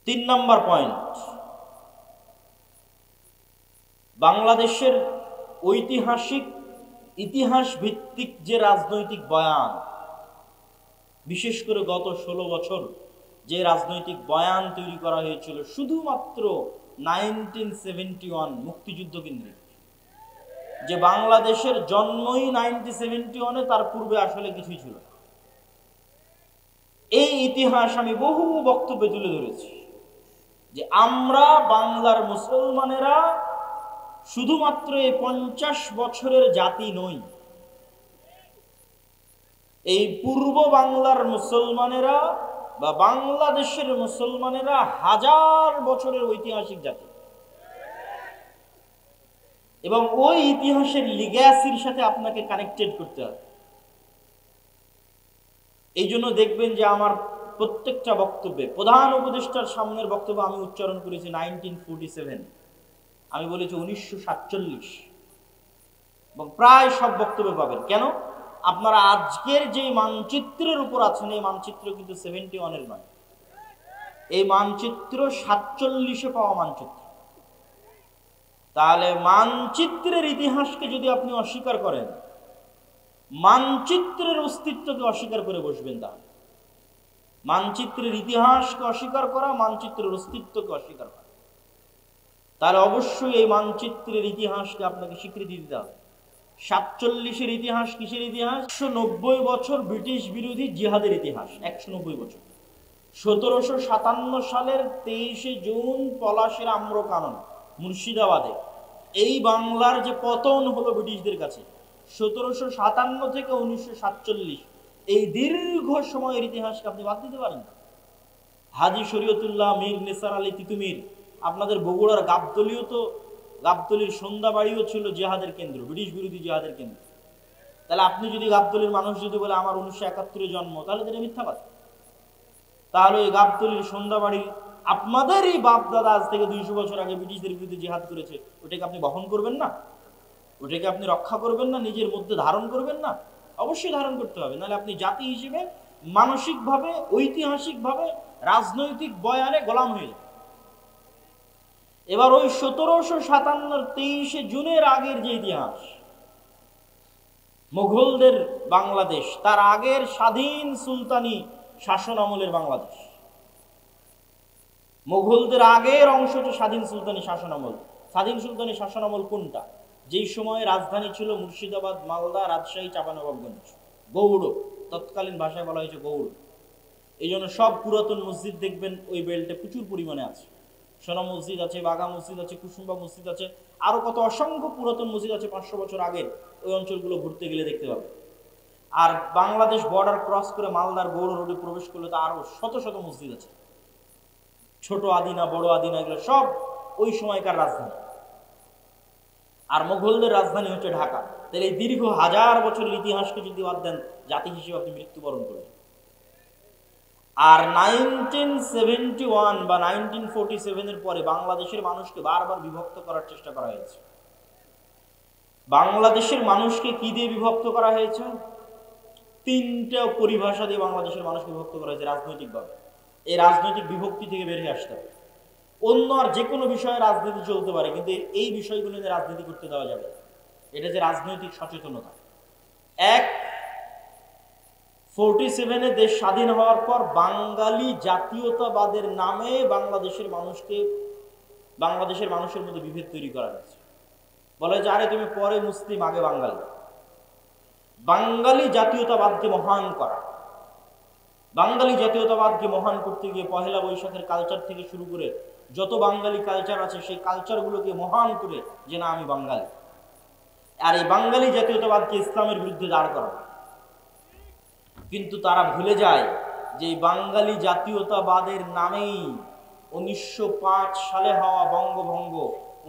তিন নম্বর পয়েন্ট, বাংলাদেশের ঐতিহাসিক ইতিহাস ভিত্তিক যে রাজনৈতিক বয়ান, বিশেষ করে গত 16 বছর যে রাজনৈতিক বয়ান তৈরি করা হয়েছিল শুধুমাত্র 1971 মুক্তিযুদ্ধ কেন্দ্রিক, যে বাংলাদেশের জন্মই 1971-এ, তার পূর্বে আসলে কিছুই ছিল না। এই ইতিহাস আমি বহু বক্তব্যে তুলে ধরেছি যে আমরা বাংলার মুসলমানেরা শুধুমাত্র এই 50 বছরের জাতি নই। এই পূর্ব বাংলার মুসলমানেরা বা বাংলাদেশের মুসলমানেরা হাজার বছরের ঐতিহাসিক জাতি, এবং ওই ইতিহাসের লিগ্যাসির সাথে আপনাকে কানেক্টেড করতে হবে। এই জন্য দেখবেন যে আমার প্রত্যেকটা বক্তব্যে প্রধান উপদেষ্টার সামনের বক্তব্য আমি উচ্চারণ করেছি 1947, আমি বলেছি 1947, এবং প্রায় সব বক্তব্য পাবেন। কেন? আপনারা আজকের যে মানচিত্রের উপর আছেন, এই মানচিত্র কিন্তু 71-এর নয়, এই মানচিত্র 47-এ পাওয়া মানচিত্র। তাহলে মানচিত্রের ইতিহাসকে যদি আপনি অস্বীকার করেন, মানচিত্রের অস্তিত্বকে অস্বীকার করে বসবেন। তাহলে মানচিত্রের ইতিহাসকে অস্বীকার করা, মানচিত্রের অস্তিত্বকে অস্বীকার করা, তাহলে অবশ্যই এই মানচিত্রের ইতিহাসকে আপনাকে স্বীকৃতি দিতে হবে। 47-এর ইতিহাস কিসের ইতিহাস? 190 বছর ব্রিটিশ বিরোধী জিহাদের ইতিহাস। 190 বছর। 1757 সালের 23শে জুন পলাশের আম্রকানন মুর্শিদাবাদে এই বাংলার যে পতন হলো ব্রিটিশদের কাছে, 1757 থেকে 1947, এই দীর্ঘ সময়ের ইতিহাসকে আপনি বাদ দিতে পারেন না। হাজী শরীয়তুল্লাহ মীর নেসার আলী তিতুমির, আপনাদের বগুড়ার গাবতলীর সন্ধ্যাবাড়িও ছিল জিহাদের কেন্দ্র, ব্রিটিশ বিরোধী জিহাদের কেন্দ্র। তাহলে আপনি যদি গাবতলীর মানুষ যদি বলে আমার 1971-এ জন্ম, তাহলে এটা মিথ্যাবাদ। তাহলে ওই গাবতলীর সন্ধ্যাবাড়ি আপনাদেরই বাপ দাদা আজ থেকে 200 বছর আগে ব্রিটিশদের বিরুদ্ধে জিহাদ করেছে, ওটাকে আপনি বহন করবেন না? ওটাকে আপনি রক্ষা করবেন না? নিজের মধ্যে ধারণ করবেন না? অবশ্যই ধারণ করতে হবে, নাহলে আপনি জাতি হিসেবে মানসিকভাবে, ঐতিহাসিকভাবে, রাজনৈতিক বয়ানে গোলাম হয়ে যাবেন। এবার ওই 1757 23শে জুনের আগের যে ইতিহাস, মুঘলদের বাংলাদেশ, তার আগের স্বাধীন সুলতানি শাসন আমলের বাংলাদেশ, মুঘলদের আগের অংশ হচ্ছে স্বাধীন সুলতানি শাসন আমল। স্বাধীন সুলতানি শাসন আমল কোনটা? যেই সময় রাজধানী ছিল মুর্শিদাবাদ, মালদা, রাজশাহী, চাঁপানবাবগঞ্জ, গৌড়, তৎকালীন ভাষায় বলা হয়েছে গৌড়। এই জন্য সব পুরাতন মসজিদ দেখবেন ওই বেল্টে প্রচুর পরিমাণে আছে। সোনা মসজিদ আছে, বাঘা মসজিদ আছে, কুসুম্বা মসজিদ আছে, আরো কত অসংখ্য পুরাতন মসজিদ আছে 500 বছর আগের। ওই অঞ্চলগুলো ঘুরতে গেলে দেখতে পাবে। আর বাংলাদেশ বর্ডার ক্রস করে মালদার গৌড় রোডে প্রবেশ করলে তো আরো শত শত মসজিদ আছে, ছোট আদিনা, বড় আদিনা, এগুলো সব ওই সময়কার রাজধানী। আর মুঘলদের রাজধানী হচ্ছে ঢাকা। তাহলে এই দীর্ঘ হাজার বছরের ইতিহাসকে যদি বাদ দেন, জাতি হিসেবে আপনি মৃত্যুবরণ করবেন। আর 1971 বা 1947-এর পরে বাংলাদেশের মানুষকে বারবার বিভক্ত করার চেষ্টা করা হয়েছে। বাংলাদেশের মানুষকে কি দিয়ে বিভক্ত করা হয়েছে? 3টা পরিভাষা দিয়ে বাংলাদেশের মানুষকে বিভক্ত করা হয়েছে রাজনৈতিকভাবে। এই রাজনৈতিক বিভক্তি থেকে বেরিয়ে আসতে হবে। অন্য আর যে কোনো বিষয়ে রাজনীতি চলতে পারে, কিন্তু এই বিষয়গুলো নিয়ে রাজনীতি করতে দেওয়া যাবে না। এটা যে রাজনৈতিক সচেতনতা। 47-এ দেশ স্বাধীন হওয়ার পর বাঙালি জাতীয়তাবাদের নামে বাংলাদেশের মানুষের মধ্যে বিভেদ তৈরি করা হয়েছে। বলে যে আরে তুমি পরে মুসলিম, আগে বাঙালি। বাঙালি জাতীয়তাবাদকে মহান করা, বাঙালি জাতীয়তাবাদকে মহান করতে গিয়ে পহেলা বৈশাখের কালচার থেকে শুরু করে যত বাঙালি কালচার আছে, সেই কালচারগুলোকে মহান করে যে না আমি বাঙালি। আর এই বাঙালি জাতীয়তাবাদকে ইসলামের বিরুদ্ধে দাঁড় করা। কিন্তু তারা ভুলে যায় যে বাঙালি জাতীয়তাবাদের নামেই 1905 সালে হওয়া বঙ্গভঙ্গ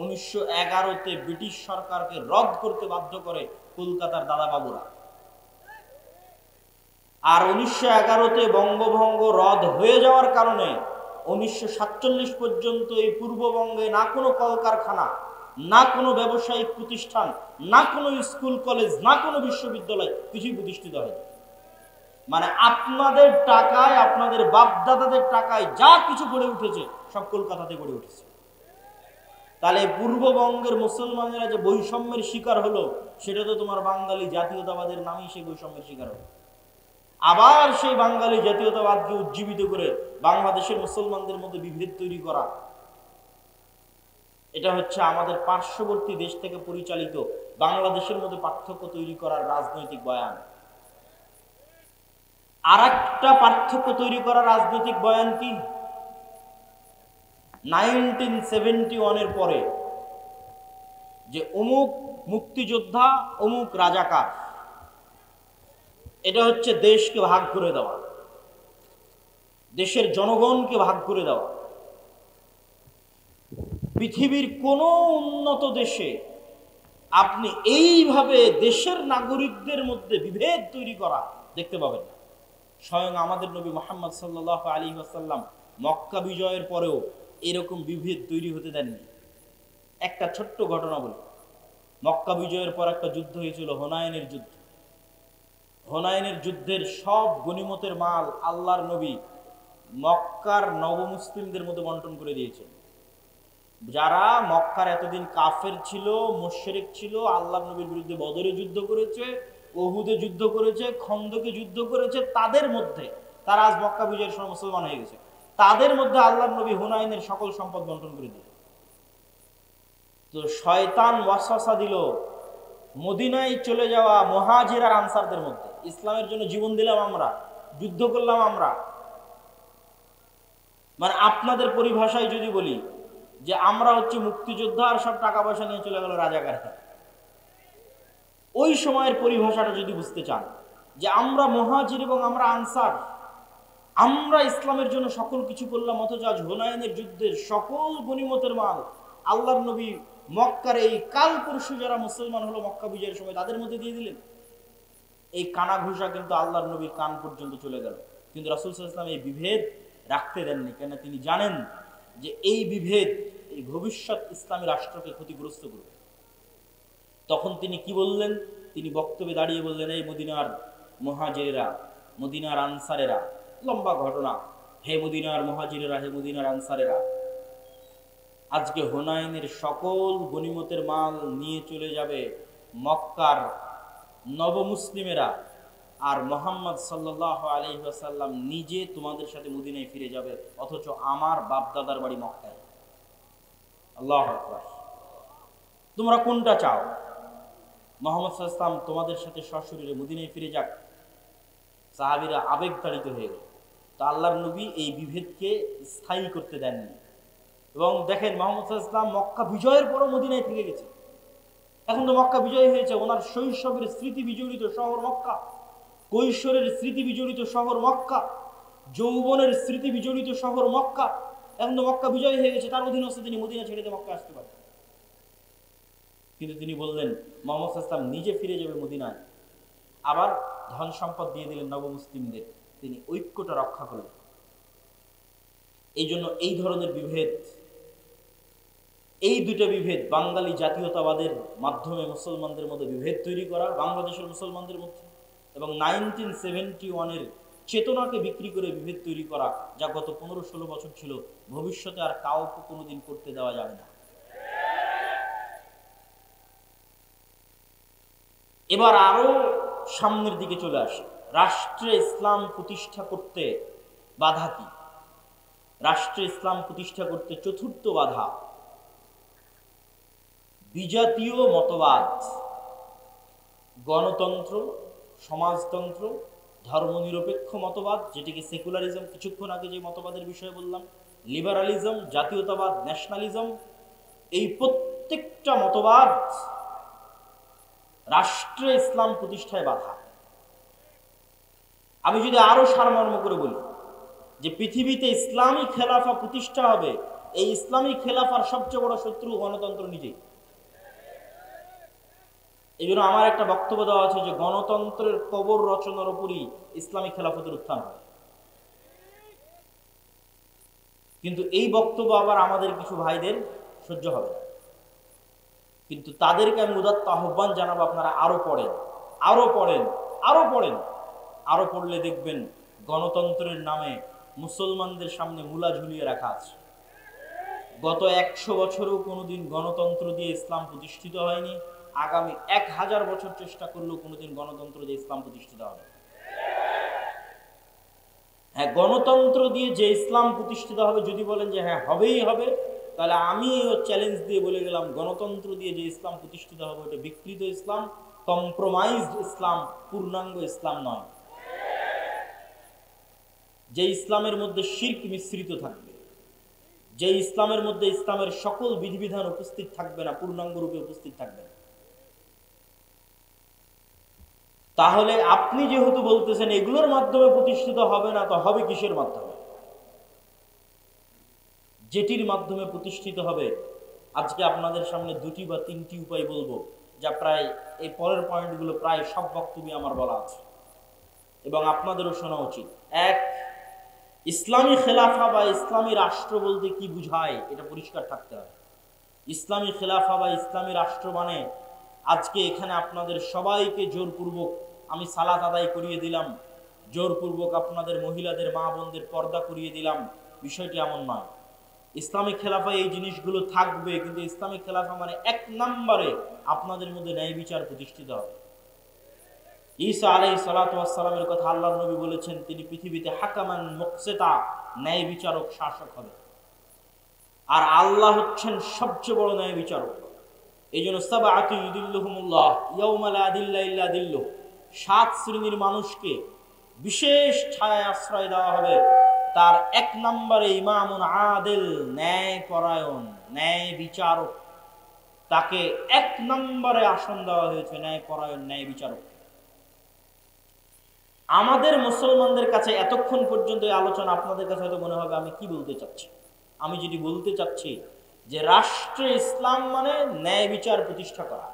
1911-তে ব্রিটিশ সরকারকে রদ করতে বাধ্য করে কলকাতার দাদাবাবুরা। আর 1911-তে বঙ্গভঙ্গ রদ হয়ে যাওয়ার কারণে 1947 পর্যন্ত এই পূর্ববঙ্গে না কোনো কলকারখানা, না কোনো ব্যবসায়িক প্রতিষ্ঠান, না কোনো স্কুল কলেজ, না কোনো বিশ্ববিদ্যালয় কিছুই প্রতিষ্ঠিত হয়নি। মানে আপনাদের টাকায়, আপনাদের বাপদাদাদের টাকায় যা কিছু গড়ে উঠেছে সব কলকাতাতে গড়ে উঠেছে। তাহলে পূর্ববঙ্গের মুসলমানেরা যে বৈষম্যের শিকার হলো, সেটা তো তোমার বাঙালি জাতীয়তাবাদের নামেই সেই বৈষম্যের শিকার হলো। আবার সেই বাঙালি জাতীয়তাবাদকে উজ্জীবিত করে বাংলাদেশের মুসলমানদের মধ্যে বিভেদ তৈরি করা, এটা হচ্ছে আমাদের পার্শ্ববর্তী দেশ থেকে পরিচালিত বাংলাদেশের মধ্যে পার্থক্য তৈরি করার রাজনৈতিক বয়ান। আর একটা পার্থক্য তৈরি করার রাজনৈতিক বয়ান কি? 1971 পরে যে অমুক মুক্তিযোদ্ধা, অমুক রাজাকার, এটা হচ্ছে দেশকে ভাগ করে দেওয়া, দেশের জনগণকে ভাগ করে দেওয়া। পৃথিবীর কোন উন্নত দেশে আপনি এইভাবে দেশের নাগরিকদের মধ্যে বিভেদ তৈরি করা দেখতে পাবেন না। স্বয়ং আমাদের নবী মুহাম্মদ সাল্লাল্লাহু আলাইহি ওয়াসাল্লাম মক্কা বিজয়ের পরেও এরকম বিভেদ তৈরি হতে দেননি। একটা ছোট্ট ঘটনা বলি। মক্কা বিজয়ের পর একটা যুদ্ধ হয়েছিল, হুনাইনের যুদ্ধ। হুনাইনের যুদ্ধের সব গনিমতের মাল আল্লাহর নবী মক্কার নবমুসলিমদের মধ্যে বন্টন করে দিয়েছেন। যারা মক্কার এতদিন কাফের ছিল, মুশরিক ছিল, আল্লাহর নবীর বিরুদ্ধে বদরে যুদ্ধ করেছে, উহুদে যুদ্ধ করেছে, খন্দকে যুদ্ধ করেছে, তাদের মধ্যে, তারা আজ মক্কা বিজয়ের সময় মুসলমান হয়ে গেছে, তাদের মধ্যে আল্লাহর নবী হুনাইনের সকল সম্পদ বন্টন করে দিল। তো শয়তান ওয়াসওয়াসা দিল মদিনায় চলে যাওয়া মুহাজির আর আনসারদের মধ্যে, ইসলামের জন্য জীবন দিলাম আমরা, যুদ্ধ করলাম আমরা, মানে আপনাদের পরিভাষায় যদি বলি যে আমরা হচ্ছে মুক্তিযোদ্ধা আর সব টাকা পয়সা নিয়ে চলে গেল রাজাকার। ওই সময়ের পরিভাষাটা যদি বুঝতে চান যে আমরা মুহাজির এবং আমরা আনসার, আমরা ইসলামের জন্য সকল কিছু করলাম, অথচ আজ হুনাইনের যুদ্ধের সকল গনিমতের মাল আল্লাহর নবী মক্কার এই কাল পরশু যারা মুসলমান হলো মক্কা বিজয়ের সময় তাদের মধ্যে দিয়ে দিলেন। এই কানা ঘুষা কিন্তু আল্লাহর নবীর কান পর্যন্ত চলে গেল। কিন্তু রাসূল সাল্লাল্লাহু আলাইহি ওয়াসাল্লাম এই বিভেদ রাখতে দেননি, কেন তিনি জানেন যে এই বিভেদ এই ভবিষ্যৎ ইসলামী রাষ্ট্রকে ক্ষতিগ্রস্ত করবে। তখন তিনি কি বললেন? তিনি বক্তব্যে দাঁড়িয়ে বললেন, এই মদিনার মুহাজিরেরা, মদিনার আনসারেরা, লম্বা ঘটনা, হে মদিনার মুহাজিরেরা, হে মদিনার আনসারেরা, আজকে হুনাইনের সকল গনিমতের মাল নিয়ে চলে যাবে মক্কার নবমুসলিমেরা, আর মুহাম্মদ সাল্লাল্লাহু আলাইহি ওয়াসাল্লাম নিজে তোমাদের সাথে মদিনায় ফিরে যাবে, অথচ আমার বাপদাদার বাড়ি মক্কায়। আল্লাহু আকবার। তোমরা কোনটা চাও? মুহাম্মদ সাল্লাল্লাহু আলাইহি ওয়াসাল্লাম তোমাদের সাথে সশরীরে মদিনায় ফিরে যাক? সাহাবীরা আবেগতাড়িত হয়ে গেল। তো আল্লাহর নবী এই বিভেদকে স্থায়ী করতে দেননি। এবং দেখেন মুহাম্মদ সাল্লাল্লাহু আলাইহি ওয়াসাল্লাম মক্কা বিজয়ের পরও মদিনায় থেকে গেছে। এখন তো মক্কা বিজয় হয়েছে, ওনার শৈশবের স্মৃতি বিজড়িত শহর মক্কা, কৈশোরের স্মৃতি বিজড়িত শহর মক্কা, যৌবনের স্মৃতি বিজড়িত শহর মক্কা। এখন তো মক্কা বিজয় হয়ে গেছে, তার অধীনস্থ তিনি মদিনা ছেড়ে দিয়ে মক্কা আসতে পারেন। কিন্তু তিনি বললেন মুহাম্মদ সাল্লাল্লাহু আলাইহি ওয়াসাল্লাম নিজে ফিরে যাবে মদিনায়, আবার ধন সম্পদ দিয়ে দিলেন নবমুসলিমদের, তিনি ঐক্যটা রক্ষা করলেন। এই জন্য এই ধরনের বিভেদ, এই দুটো বিভেদ, বাঙালি জাতীয়তাবাদের মাধ্যমে মুসলমানদের মধ্যে বিভেদ তৈরি করা বাংলাদেশের মুসলমানদের মধ্যে, এবং 1971 চেতনাকে বিক্রি করে বিভেদ তৈরি করা, যা গত 15-16 বছর ছিল, ভবিষ্যতে আর কাউকে কোনোদিন করতে দেওয়া যাবে না। এবার আরো সামনের দিকে চলে আসে, রাষ্ট্রে ইসলাম প্রতিষ্ঠা করতে বাধা কি? রাষ্ট্রে ইসলাম প্রতিষ্ঠা করতে চতুর্থ বাধা বিজাতীয় মতবাদ, গণতন্ত্র, সমাজতন্ত্র, ধর্মনিরপেক্ষ মতবাদ, যেটিকে সেকুলারিজম, কিছুক্ষণ আগে যে মতবাদের বিষয়ে বললাম, লিবারালিজম, জাতীয়তাবাদ, ন্যাশনালিজম, এই প্রত্যেকটা মতবাদ রাষ্ট্রে ইসলাম প্রতিষ্ঠায় বাধা। আমি যদি আরো সারমর্ম করে বলি যে পৃথিবীতে ইসলামী খেলাফা প্রতিষ্ঠা হবে, এই ইসলামী খেলাফার সবচেয়ে বড় শত্রু গণতন্ত্র নিজেই। এই জন্য আমার একটা বক্তব্য দেওয়া আছে যে গণতন্ত্রের কবর রচনার উপরই ইসলামী খেলাফতের উত্থান হয়। কিন্তু এই বক্তব্য আবার আমাদের কিছু ভাইদের সহ্য হবে না, কিন্তু তাদেরকে আমি উদাত্ত আহ্বান জানাবো, আপনারা আরো পড়েন, আরো পড়েন, আরো পড়েন। আরো পড়লে দেখবেন গণতন্ত্রের নামে মুসলমানদের সামনে মূলা ঝুলিয়ে রাখা আছে। গত 100 বছরেও কোনোদিন গণতন্ত্র দিয়ে ইসলাম প্রতিষ্ঠিত হয়নি, আগামী 1000 বছর চেষ্টা করলেও কোনোদিন গণতন্ত্র দিয়ে ইসলাম প্রতিষ্ঠিত হবে। হ্যাঁ, গণতন্ত্র দিয়ে যে ইসলাম প্রতিষ্ঠিত হবে, যদি বলেন যে হ্যাঁ হবেই হবে, তাহলে আমি চ্যালেঞ্জ দিয়ে বলে গেলাম, গণতন্ত্র দিয়ে যে ইসলাম প্রতিষ্ঠিত হবে ওটা বিকৃত ইসলাম, কম্প্রোমাইজড ইসলাম, পূর্ণাঙ্গ ইসলাম নয়। যে ইসলামের মধ্যে শিরক মিশ্রিত থাকবে, যে ইসলামের মধ্যে ইসলামের সকল বিধিবিধান উপস্থিত থাকবে না, পূর্ণাঙ্গ রূপে উপস্থিত থাকবে না। তাহলে আপনি যেহেতু বলতেছেন এগুলোর মাধ্যমে প্রতিষ্ঠিত হবে না, তো হবে কিসের মাধ্যমে? যেটির মাধ্যমে প্রতিষ্ঠিত হবে, আজকে আপনাদের সামনে 2টি বা 3টি উপায় বলবো, যা প্রায় এই পরের পয়েন্টগুলো প্রায় সব বক্তব্যে আমার বলা আছে এবং আপনাদেরও শোনা উচিত। এক, ইসলামী খেলাফা বা ইসলামী রাষ্ট্র বলতে কি বুঝায় এটা পরিষ্কার থাকতে হবে। ইসলামী খেলাফা বা ইসলামী রাষ্ট্র মানে আজকে এখানে আপনাদের সবাইকে জোরপূর্বক আমি সালাত আদায় করিয়ে দিলাম, জোরপূর্বক আপনাদের মহিলাদের মা বোনদের পর্দা করিয়ে দিলাম, বিষয়টি এমন নয়। ইসলামিক খেলাফা এই জিনিসগুলো থাকবে, কিন্তু ইসলামিক খেলাফা মানে 1 নম্বরে আপনাদের মধ্যে ন্যায় বিচার প্রতিষ্ঠিত হবে। ঈসা আলাইহিস সালাতু ওয়াস সালামের কথা আল্লাহর নবী বলেছেন, তিনি পৃথিবীতে হাকামান মুকসিতা, ন্যায় বিচারক, শাসক হবে। আর আল্লাহ হচ্ছেন সবচেয়ে বড় ন্যায় বিচারক। এই জন্য সাবআতু ইউদিল্লুহুমুল্লাহ ইয়াউমা লা দিল্লা ইল্লা দিল্লুহ, 7 শ্রেণীর মানুষকে বিশেষ ছায়ায় আশ্রয় দেওয়া হবে। তার 1 নম্বরে ইমামুন আদিল, ন্যায় পরায়ণ, ন্যায় বিচারক। তাকে 1 নম্বরে আসন দেওয়া হয়েছে, ন্যায় পরায়ণ, ন্যায় বিচারক। আমাদের মুসলমানদের কাছে এতক্ষণ পর্যন্ত এই আলোচনা, আপনাদের কাছে হয়তো মনে হবে আমি কি বলতে চাচ্ছি। আমি যেটি বলতে চাচ্ছি যে রাষ্ট্রে ইসলাম মানে ন্যায় বিচার প্রতিষ্ঠা করা।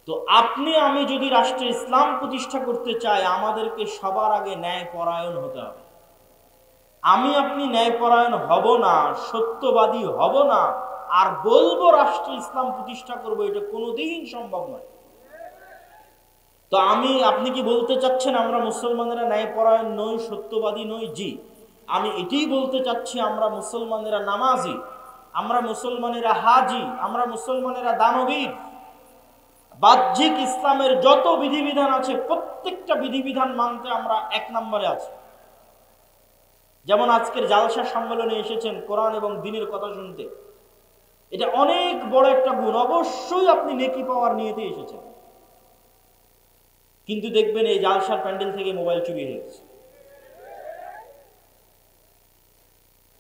তো আপনি আমি যদি রাষ্ট্রে ইসলাম প্রতিষ্ঠা করতে চাই, আমাদেরকে সবার আগে ন্যায় পরায়ণ হতে হবে। আমি আপনি ন্যায় পরায়ণ হব না, সত্যবাদী হব না, আর বলবো রাষ্ট্রে ইসলাম প্রতিষ্ঠা করব, এটা কোনোদিন সম্ভব নয়। তো আপনি কি বলতে চাচ্ছেন আমরা মুসলমানেরা ন্যায়পরায়ণ নই, সত্যবাদী নই? জি, আমি এটাই বলতে চাচ্ছি, আমরা মুসলমানেরা নামাজি, আমরা মুসলমানেরা হাজি, আমরা মুসলমানেরা দানবীর। বাহ্যিক ইসলামের যত বিধিবিধান আছে প্রত্যেকটা বিধিবিধান মানতে আমরা 1 নম্বরে আছি। যেমন আজকের জালসা সম্মেলনে এসেছেন কোরআন এবং দ্বীনের কথা শুনতে, এটা অনেক বড় একটা গুণ। অবশ্যই আপনি নেকি পাওয়ার নিয়েতে এসেছেন, কিন্তু দেখবেন এই জালসার প্যান্ডেল থেকে মোবাইল চুরি হয়ে গেছে,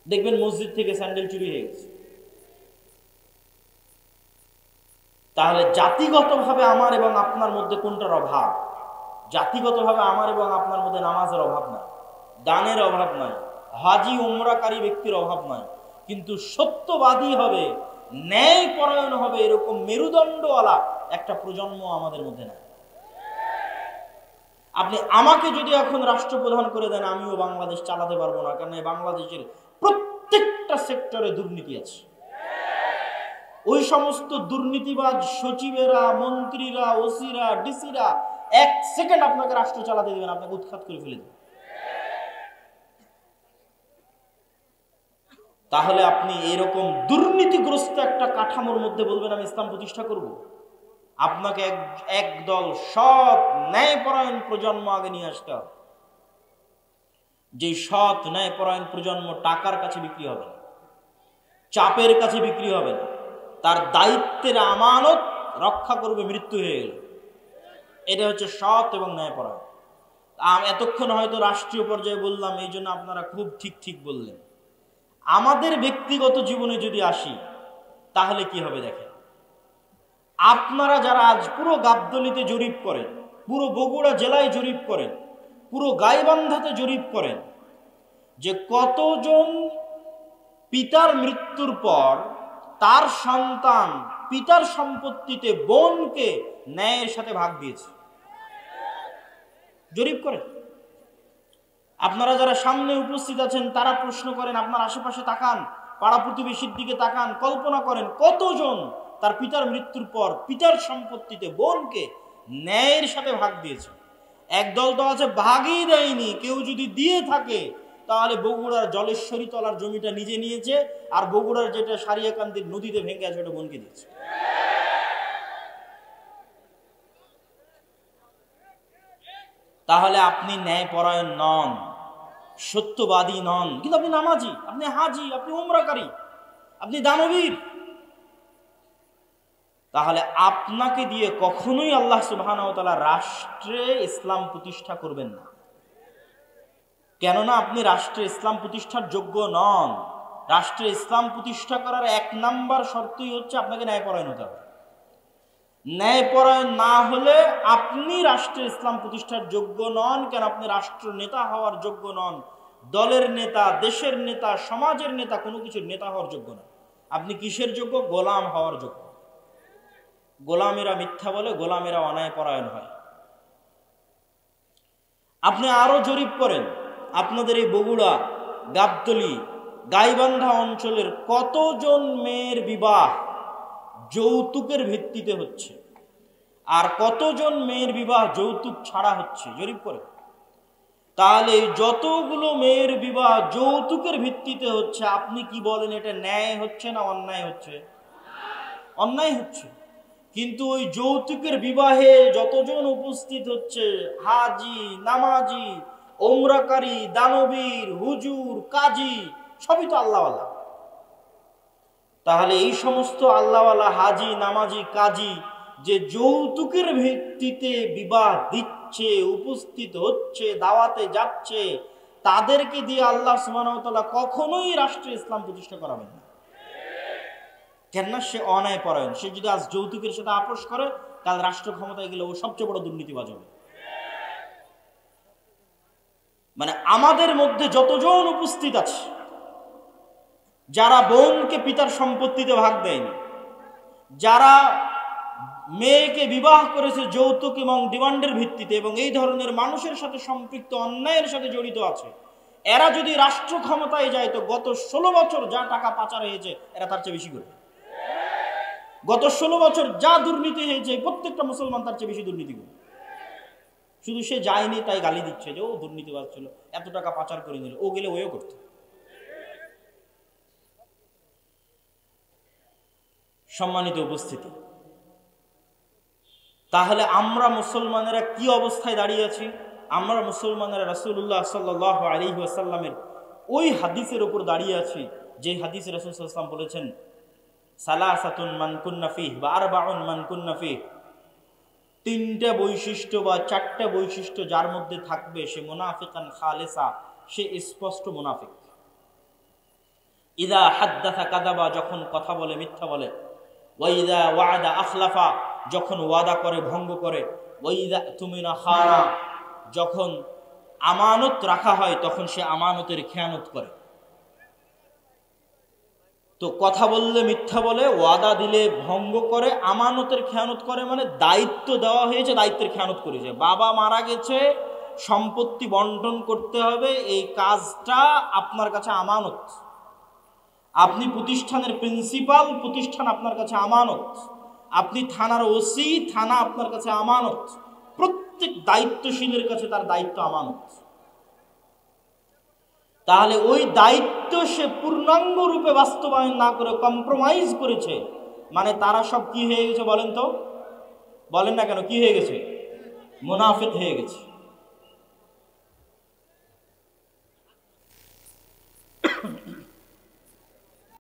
দেখবেন মসজিদ থেকে স্যান্ডেল চুরি হয়ে গেছে। তাহলে জাতিগতভাবে আমার এবং আপনার মধ্যে কোনটার অভাব? জাতিগতভাবে আমার এবং আপনার মধ্যে নামাজের অভাব নাই, দানের অভাব নাই, হাজি উমরাকারী ব্যক্তির অভাব নাই, কিন্তু সত্যবাদী হবে, ন্যায় পরায়ণ হবে, এরকম মেরুদণ্ডওয়ালা একটা প্রজন্ম আমাদের মধ্যে নাই। আপনি আমাকে যদি এখন রাষ্ট্রপ্রধান করে দেন, আমিও বাংলাদেশ চালাতে পারবো না, কারণ বাংলাদেশের প্রত্যেকটা সেক্টরে দুর্নীতি আছে। ওই সমস্ত দুর্নীতিবাজ সচিবেরা, মন্ত্রীরা, ওসিরা, ডিসিরা 1 সেকেন্ড আপনাকে রাষ্ট্র চালাতে দেবেন, আপনাকে উৎখাত করে ফেলে দেবেন। তাহলে আপনি এরকম দুর্নীতিগ্রস্ত একটা কাঠামোর মধ্যে বলবেন আমি ইসলাম প্রতিষ্ঠা করব? আপনাকে একদল সৎ ন্যায়পরায়ণ প্রজন্ম আগে নিয়ে আসতে হবে। যে সৎ ন্যায়পরায়ণ প্রজন্ম টাকার কাছে বিক্রি হবে না, চাপের কাছে বিক্রি হবে না, তার দায়িত্বের আমানত রক্ষা করবে মৃত্যু হয়ে গেল। এটা হচ্ছে সৎ এবং ন্যায়পরায়ণ। এতক্ষণ হয়তো রাষ্ট্রীয় পর্যায়ে বললাম, এই জন্য আপনারা খুব ঠিক ঠিক বললেন। আমাদের ব্যক্তিগত জীবনে যদি আসি, তাহলে কি হবে দেখেন। আপনারা যারা আজ পুরো গাবতলীতে জরিপ করেন, পুরো বগুড়া জেলায় জরিপ করেন, পুরো গাইবান্ধাতে জরিপ করেন, যে কতজন পিতার মৃত্যুর পর তার সন্তান পিতার সম্পত্তিতে বোনকে ন্যায়ের সাথে ভাগ দিয়েছে, জরিপ করেন। আপনারা যারা সামনে উপস্থিত আছেন তারা প্রশ্ন করেন, আপনার আশেপাশে তাকান, পাড়া প্রতিবেশীর দিকে তাকান, কল্পনা করেন কতজন তার পিতার মৃত্যুর পর পিতার সম্পত্তিতে বোনকে ন্যায়ের সাথে ভাগ দিয়েছে। একদল তো আছে ভাগই দেয়নি, কেউ যদি দিয়ে থাকে তো তাহলে বগুড়ার জলেশ্বরী তলার জমিটা নিজে নিয়েছে, আর বগুড়ার যেটা সারিয়াকান্দির নদীতে ভেঙে আছে ওটা বোনকে দিয়েছে। তাহলে আপনি ন্যায়পরায়ণ নন, সত্যবাদী নন, কিন্তু আপনি নামাজি, আপনি হাজি, আপনি উমরাকারী, আপনি দানবীর। তাহলে আপনাকে দিয়ে কখনোই আল্লাহ সুবহানাহু ওয়া তাআলা রাষ্ট্রে ইসলাম প্রতিষ্ঠা করবেন না, কেননা আপনি রাষ্ট্রে ইসলাম প্রতিষ্ঠার যোগ্য নন। রাষ্ট্রে ইসলাম প্রতিষ্ঠা করার 1 নাম্বার শর্তই হচ্ছে আপনাকে ন্যায়পরায়ণ হতে হবে। ন্যায়পরায়ণ না হলে আপনি রাষ্ট্রে ইসলাম প্রতিষ্ঠার যোগ্য নন। কেন? আপনি রাষ্ট্র নেতা হওয়ার যোগ্য নন, দলের নেতা, দেশের নেতা, সমাজের নেতা, কোনো কিছুর নেতা হওয়ার যোগ্য নন। আপনি কিসের যোগ্য? গোলাম হওয়ার যোগ্য। গোলামেরা মিথ্যা বলে, গোলামেরা অন্যায়পরায়ণ হয়। আপনি আরো জরিপ করেন, আপনাদের এই বগুড়া, গাবতলী, গাইবান্ধা অঞ্চলের কতজন মেয়ের বিবাহ যৌতুকের ভিত্তিতে হচ্ছে, আর কতজন মেয়ের বিবাহ যৌতুক ছাড়া হচ্ছে, জরিপ করে। তাহলে যতগুলো মেয়ের বিবাহ যৌতুকের ভিত্তিতে হচ্ছে, আপনি কি বলেন এটা ন্যায় হচ্ছে না অন্যায় হচ্ছে? অন্যায় হচ্ছে। কিন্তু ওই যৌতুকের বিবাহে যতজন উপস্থিত হচ্ছে, হাজি, নামাজি, ওমরাকারী, দানবীর, হুজুর, কাজী, সবই তো আল্লাহওয়ালা। তাহলে এই সমস্ত আল্লাহওয়ালা হাজি, নামাজি, কাজী যে যৌতুকের ভিত্তিতে বিবাহ দিচ্ছে, উপস্থিত হচ্ছে, দাওয়াতে যাচ্ছে, তাদেরকে দিয়ে আল্লাহ সুবহানাহু ওয়া তাআলা কখনোই রাষ্ট্রে ইসলাম প্রতিষ্ঠা করাবেন না। কেননা সে অন্যায়পরায়ণ। সে যদি আজ যৌতুকের সাথে আপোষ করে, কাল রাষ্ট্র ক্ষমতায় গেলে ও সবচেয়ে বড় দুর্নীতিবাজ হবে। মানে আমাদের মধ্যে যতজন উপস্থিত আছে, যারা বোনকে পিতার সম্পত্তিতে ভাগ দেয়নি, যারা মেয়েকে বিবাহ করেছে যৌতুক এবং ডিমান্ডের ভিত্তিতে, এবং এই ধরনের মানুষের সাথে সম্পৃক্ত, অন্যায়ের সাথে জড়িত আছে, এরা যদি রাষ্ট্র ক্ষমতায় যায় তো গত 16 বছর যা টাকা পাচার হয়েছে এরা তার চেয়ে বেশি করবে। গত 16 বছর যা দুর্নীতি হয়েছে প্রত্যেকটা মুসলমান তার চেয়ে বেশি দুর্নীতি করবে। শুধু সে যায়নি তাই গালি দিচ্ছে যে ও দুর্নীতিবাজ ছিল, এত টাকা পাচার করে নিল, ও গেলে ওও করত। সম্মানিত উপস্থিতি, তাহলে আমরা মুসলমানেরা কি অবস্থায় দাঁড়িয়ে আছি? আমরা মুসলমানেরা রাসূলুল্লাহ সাল্লাল্লাহু আলাইহি ওয়াসাল্লামের ওই হাদিসের উপর দাঁড়িয়ে আছি যে হাদিসে রাসূল সাল্লাল্লাহু আলাইহি ওয়াসাল্লাম বলেছেন, সালাসাতুন মান কুন্না ফিহি বা আরবাউন মান কুন্না ফিহি, 3টা বৈশিষ্ট্য বা 4টা বৈশিষ্ট্য যার মধ্যে থাকবে সে মুনাফিকান খালেসা, সে স্পষ্ট মুনাফিক। ইযা হাদ্দাসা কাযাবা, যখন কথা বলে মিথ্যা বলে। ওয়া ইযা ওয়া'দা আখলাফা, যখন ওয়াদা করে ভঙ্গ করে। ওয়া ইযা তুমিনা খানা, যখন আমানত রাখা হয় তখন সে আমানতের খেয়ানত করে। তো কথা বললে মিথ্যা বলে, ওয়াদা দিলে ভঙ্গ করে, আমানতের খেয়ানত করে, মানে দায়িত্ব দেওয়া হয়েছে দায়িত্বের খেয়ানত করেছে। বাবা মারা গেছে, সম্পত্তি বন্টন করতে হবে, এই কাজটা আপনার কাছে আমানত। আপনি প্রতিষ্ঠানের প্রিন্সিপাল, প্রতিষ্ঠান আপনার কাছে আমানত। আপনি থানার ওসি, থানা আপনার কাছে আমানত। প্রত্যেক দায়িত্বশীলের কাছে তার দায়িত্ব আমানত। তাহলে ওই দায়িত্ব সে পূর্ণাঙ্গ রূপে বাস্তবায়ন না করে কম্প্রোমাইজ করেছে, মানে তারা সব কি হয়ে গেছে বলেন তো? বলেন না কেন, কি হয়ে গেছে? মুনাফিক হয়ে গেছে।